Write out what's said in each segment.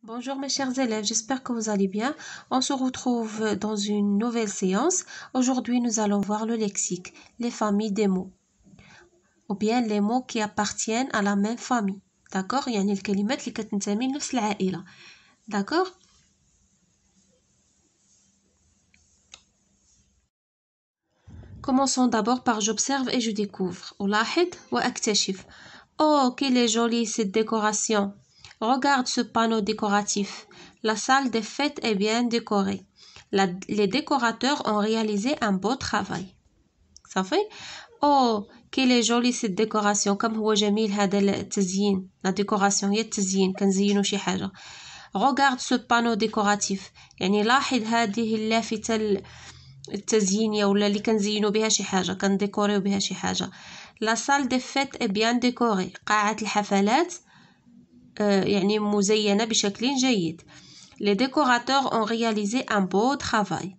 Bonjour mes chers élèves, j'espère que vous allez bien. On se retrouve dans une nouvelle séance. Aujourd'hui, nous allons voir le lexique, les familles des mots, ou bien les mots qui appartiennent à la même famille. D'accord? يعني الكلمات اللي كتنتمي لنفس العائلة. D'accord? Commençons d'abord par j'observe et je découvre. ألاحظ وأكتشف. Oh, quelle est jolie cette décoration! Regarde ce panneau décoratif. La salle des fêtes est bien décorée. Les décorateurs ont réalisé un beau travail. Ça fait? Oh, quelle est jolie cette décoration. كم هو جميل هذا التزيين. La décoration هي التزيين. كنزينوا شي حاجة. Regarde ce panneau décoratif. يعني لاحظ هذه اللافتة التزيينية ولا اللي كنزينوا بها شي حاجة. كنديكوريو بها شي حاجة. La salle des fêtes est bien décorée. قاعة الحفلات يعني مزينة بشكل جيد. Les décorateurs ont réalisé un beau travail.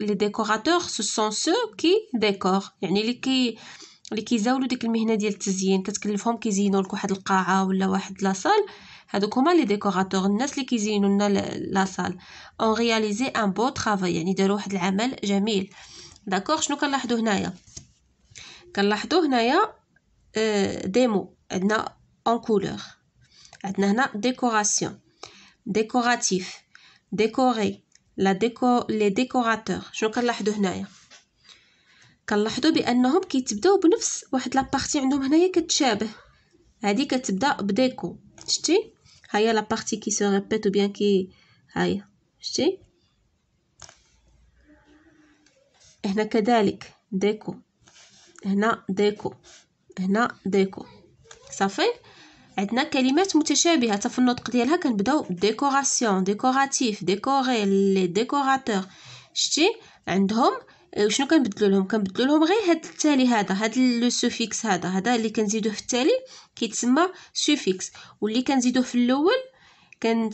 Les décorateurs ce sont ceux qui décorent. يعني اللي كيزاولوا ديك المهنة ديال التزيين كتكلفهم كيزينوا لك واحد القاعة ولا واحد لاصال. هادوك هما لي ديكوراتور الناس اللي كيزينوا لنا لاصال. ont réalisé un beau travail يعني داروا واحد العمل جميل. داكوغ شنو كنلاحظوا هنايا؟ كنلاحظوا هنايا دي مو عندنا en couleur. عندنا هنا décoration, décoratif, décoré, les décorateurs. شنو كنلاحظوا هنايا؟ كنلاحظوا بانهم كيتبداو بنفس واحد لابارتي عندهم هنايا كتشابه. هذه كتبدا بديكو. شتي؟ هيا لابارتي كي سو ريبيت بيان كي هيا. شتي؟ هنا كذلك ديكو. هنا ديكو. هنا ديكو. صافي؟ عندنا كلمات متشابهه حتى في النطق ديالها كنبداو ديكوراسيون ديكوراتيف ديكوري لي ديكوراتور. شتي عندهم شنو كنبدلوا لهم غير هاد التالي هذا لو سوفيكس هذا اللي كنزيدوه في التالي كيتسمى سوفيكس واللي كنزيدوه في الاول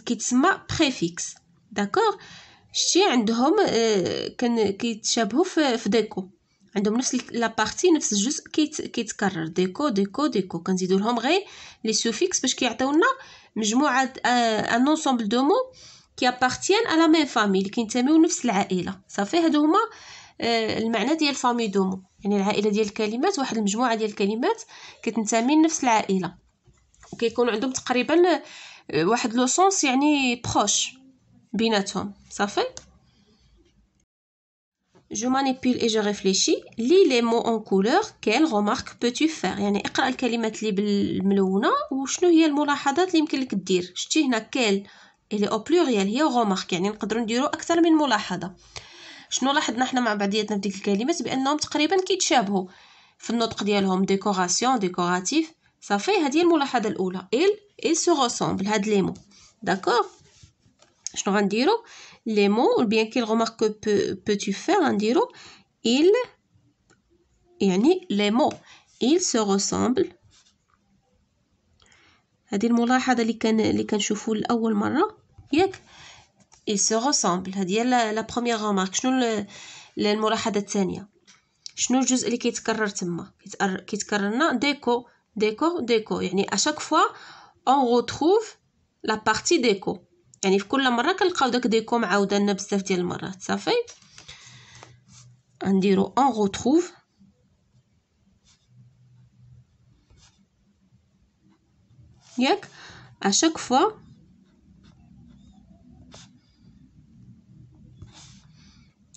كيتسمى بريفيكس. داكور؟ شتي عندهم كيتشابهوا في ديكو. عندهم نفس لا بارتي نفس الجزء كيتكرر ديكو ديكو ديكو كنزيدوا لهم غير لي سوفيكس باش كيعطيونا مجموعه ان انسومبل دو مو كي ابارتيان ا لا ميم فامي اللي كينتميو لنفس العائله. صافي هادو هما المعنى ديال فامي دومو يعني العائله ديال الكلمات واحد المجموعه ديال الكلمات كتنتمي لنفس العائله وكيكون عندهم تقريبا واحد لو سونس يعني بروش بيناتهم. صافي Je manipule et je réfléchis. Lis les mots en couleur. Quelle remarque peux-tu faire؟ يعني اقرأ الكلمات اللي بالملونة وشنو هي الملاحظات اللي يمكن لك دير. شتي هنا كيل اللي او بلوريال هي remarque يعني نقدروا نديروا أكثر من ملاحظة. شنو لاحظنا حنا مع بعضياتنا في ديك الكلمات بأنهم تقريبا كيتشابهوا في النطق ديالهم ديكوراسيون ديكوراتيف. صافي هذه الملاحظة الأولى. il se ressemble هاد لي مو. داكور شنو غنديروا les mots ou bien quelle remarque peux-tu faire غنديروا il يعني les mots ils se ressemblent. هذه الملاحظة اللي كنشوفوا لأول مرة ياك ils se ressemblent. هذه هي لا بروميير remarque. شنو الملاحظة الثانية؟ شنو الجزء اللي كيتكرر تما؟ كيتكرر لنا ديكو ديكو ديكو يعني à chaque fois on retrouve la partie déco يعني في كل مره كنلقاو داك ديكو معاوده لنا بزاف ديال المرات. صافي غنديرو اون روتروف ياك اشاك فوا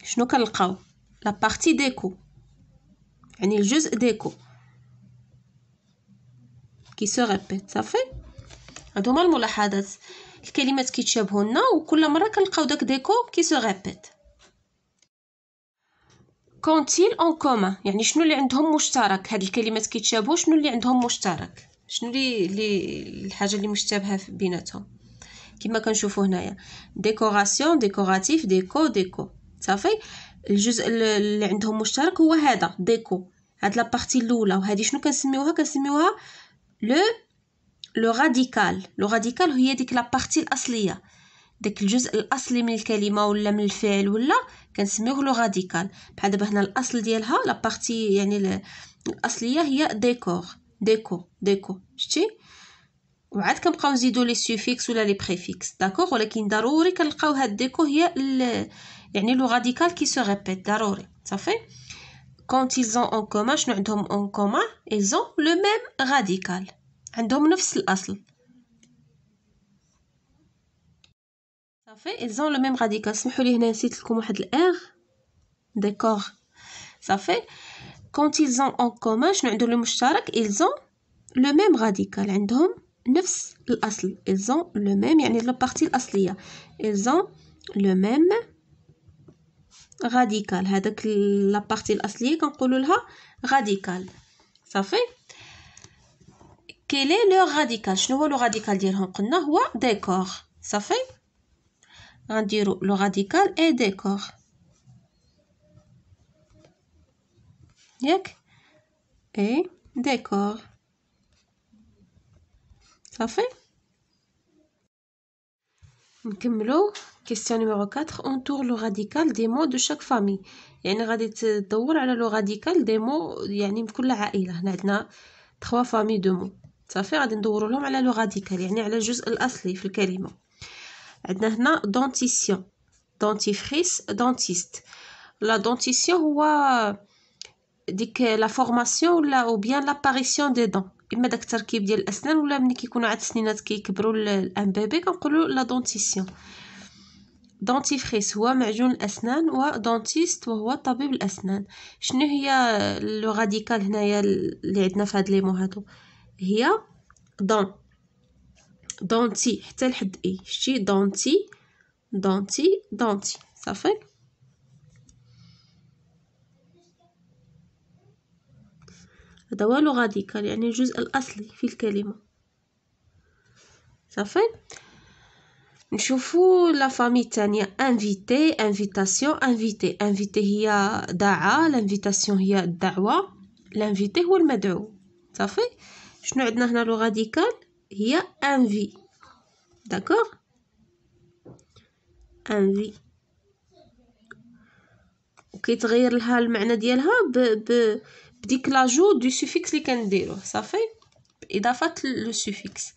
شنو كنلقاو لا بارتي ديكو يعني الجزء ديكو كي سو ريبيت. صافي هادو هما الملاحظات. الكلمات كيتشابهوا لنا وكل مره كنلقاو داك ديكو كي سو ريبيت. كونتيل اون كومون يعني شنو اللي عندهم مشترك. هاد الكلمات كيتشابهوا شنو اللي عندهم مشترك شنو اللي الحاجه اللي مشتبهه بيناتهم كما كنشوفوا هنايا ديكوراسيون ديكوراتيف ديكو ديكو. صافي الجزء اللي عندهم مشترك هو هذا ديكو. هاد لا بارتي الاولى وهذه شنو كنسميوها لو راديكال. لو راديكال هي ديك لا بارتي الاصليه داك الجزء الاصلي من الكلمه ولا من الفعل ولا كنسميوه لو راديكال. بحال دابا هنا الاصل ديالها لا بارتي يعني الاصليه هي ديكور ديكو ديكو. شتي وعاد كنبقاو نزيدو لي سوفيكس ولا لي بريفيكس داكوغ ولكن ضروري كنلقاو هاد ديكو هي يعني لو راديكال كي سو ريبيت ضروري صافي. quand ils ont en commun شنو عندهم en commun ils ont le même radical عندهم نفس الاصل صافي. ils ont le même radical. سمحوا لي هنا نسيت لكم واحد الار داكوغ صافي. quand ils ont en commun شنو عندهم المشترك ils ont le même radical عندهم نفس الأصل ils ont le même يعني البارتي الأصلية ils ont le même radical هذاك البارتي الأصلية كنقولوا لها radical صافي. quel est leur radical شنو هو لو راديكال ديالهم قلنا هو ديكور صافي. غنديرو لو راديكال اي ديكور ياك اي ديكور صافي. نكملو question numéro 4 entoure le radical des mots de chaque famille. يعني غادي تدور على لو راديكال دي مو يعني بكل عائله. هنا عندنا 3 familles de mots صافي غادي ندوروا لهم على لو راديكال يعني على الجزء الاصلي في الكلمه. عندنا هنا dentition dentifrice dentiste. la dentition هو ديك لا فورماسيون ولا او بيان لاباريسيون دي دون اما داك التركيب ديال الاسنان ولا ملي كيكونوا عاد السنينات كيكبروا الان بيبي كنقولوا لا دونتيسيون. دونتيفريس هو معجون الاسنان ودونتيست وهو طبيب الاسنان. شنو هي لو راديكال هنايا اللي عندنا في هاد لي مو هادو هي دون دونتي حتى لحد اي شتي دونتي دونتي دونتي صافي. هذا هو لو راديكال يعني الجزء الأصلي في الكلمة صافي. نشوفو لا فامي الثانية انفيتي انفيتاسيون انفيتي. انفيتي هي دعا الانفيتاسيون هي الدعوة الانفيتي هو المدعو صافي. شنو عندنا هنا لو راديكال هي انفي داكوغ انفي وكيتغير لها المعنى ديالها بديك لاجو دو سوفيكس اللي كنديروه صافي بإضافة لو سوفيكس.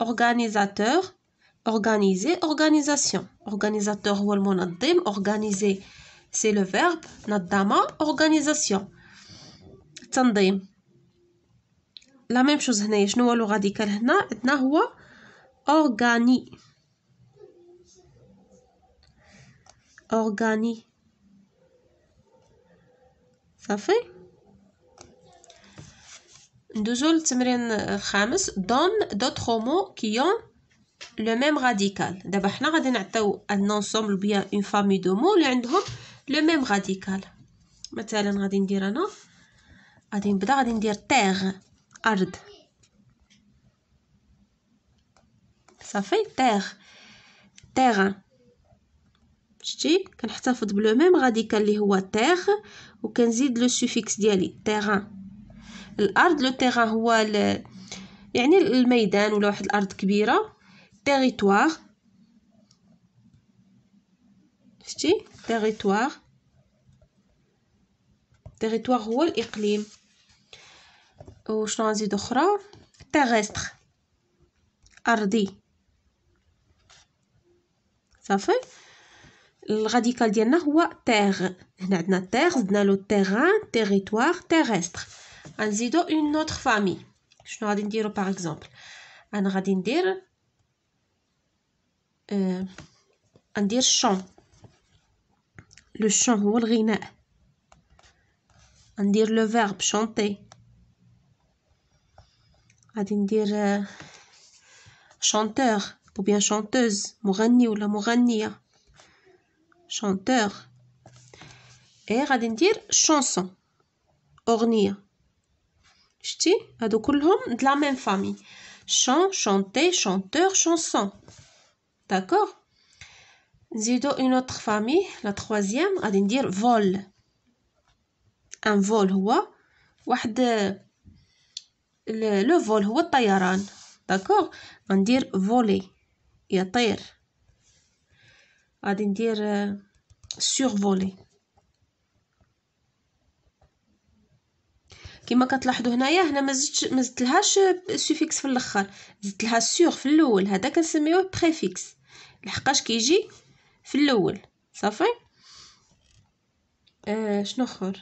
organisateur organiser organisation. organisateur هو المنظم organiser c'est le verbe نظم organisation تنظيم. لا ميم شوز هنايا شنو هو لو راديكال هنا عندنا هو organi organi صافي. ندوزو للتمرين الخامس donne d'autres mots qui ont le même radical. دابا حنا غادي نعطيو ان انسومبل بيان اون فامي دو مو اللي عندهم لو ميم راديكال. مثلا غادي ندير انا غادي نبدا غادي ندير تيغ ارض صافي تيغ تيغان شتي كنحتفظ بلو ميم راديكال اللي هو تيغ وكنزيد لو سوفيكس ديالي تيغان. الارض لو تيغان هو يعني الميدان ولا واحد الارض كبيره. تيريتوار شتي تيريتوار تيريتوار هو الاقليم. وشنو غنزيد اخرى تيغستر ارضي صافي. الراديكال ديالنا هو تيغ. هنا عندنا تيغ زدنا له تيغان تيريتوار تيغستر. غنزيدو اون اوتر فامي. شنو غادي نديرو باغ اكزومبل انا غادي ندير ندير شون. لو شون هو الغناء. ندير لو فيرب شونتي. غادي ندير شونتور ou bien chanteuse مغني ولا مغنية chanteur. اي غادي ندير شونسون اغنية شتي هادو كلهم د لا ميم فامي شون شونتي شونتور شونسون داكوغ. نزيدو اون اوتر فامي لا تروازيام غادي ندير فول. ان فول هو واحد لو فول هو الطيران داكوغ. غندير فولي يطير. غادي ندير سورفولي. كما كتلاحظوا هنايا هنا ما زدتلهاش سوفيكس في الاخر، زدت لها سور في الاول، هذا كنسميوه بريفيكس لحقاش كيجي في الاول. صافي. شنو اخر؟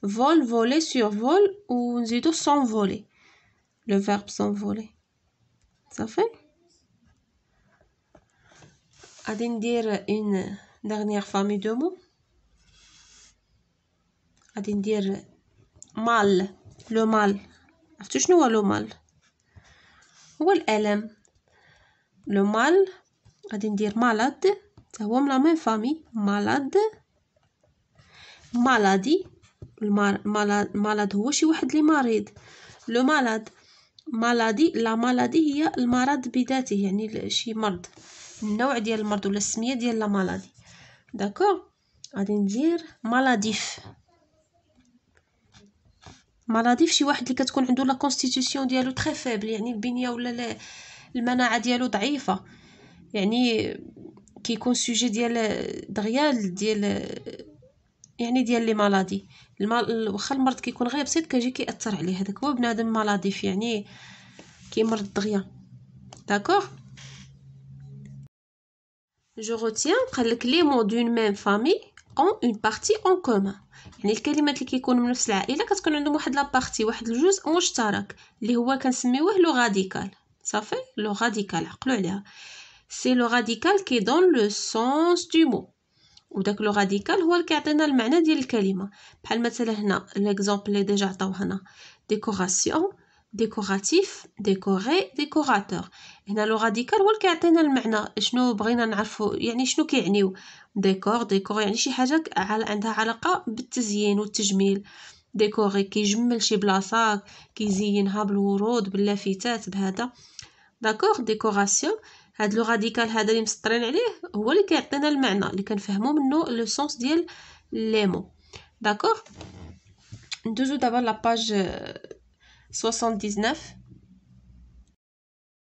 فول، فولي، سورفول، ونزيدو سونفولي، لو فيرب سونفولي. صافي. غادي ندير اون ديرنيير فامي دو مو. غادي ندير مال. لو مال، عرفتو شنو هو لو مال؟ هو الالم. لو مال غادي ندير مالاد، حتى هو من لا ميم فامي. مالاد، مالادي. مالاد هو شي واحد اللي مريض. لو مالاد، مالادي. لا مالادي هي المرض بذاته، يعني شي مرض، النوع ديال المرض ولا السميه ديال لا مالادي. داكوغ. غادي ندير مالاديف. مالاديف شي واحد اللي كتكون عنده لا كونستيتيوسيون ديالو تري فيبل، يعني البنيه ولا المناعه ديالو ضعيفه، يعني كيكون سوجي ديال دغيال ديال يعني ديال لي مالادي. واخا المرض كيكون غير بسيط كيجي كيأثر عليه، هذاك هو بنادم مالاديف، يعني كيمرض دغيا. داكوغ. جو روتيان قالك لي مو دون ميم فامي اون اون بارتي اون كومون، يعني الكلمات اللي كيكونوا من نفس العائله كتكون عندهم واحد لا بارتي، واحد الجزء مشترك اللي هو كنسميوه لو راديكال. صافي. لو راديكال عقلوا عليها، سي لو راديكال كي دون لو سونس دو مو، وداك لو راديكال هو اللي كيعطينا المعنى ديال الكلمه. بحال مثلا هنا ليكزامبل اللي ديجا عطاو هنا، ديكوراسيون، ديكوراتيف، ديكوري، ديكوراتور. هنا لو راديكال هو اللي كيعطينا المعنى، شنو بغينا نعرفوا، يعني شنو كيعنيو. ديكور يعني شي حاجه عندها علاقه بالتزيين والتجميل. ديكوري كيجمل شي بلاصه، كيزينها بالورود باللافتات بهذا. داكوغ. ديكوراسيون، هاد لو راديكال هذا اللي مسطرين عليه هو اللي كيعطينا المعنى اللي كنفهموا منه لو سونس ديال لي مو. داكوغ. ندوزو دابا لا باج 79.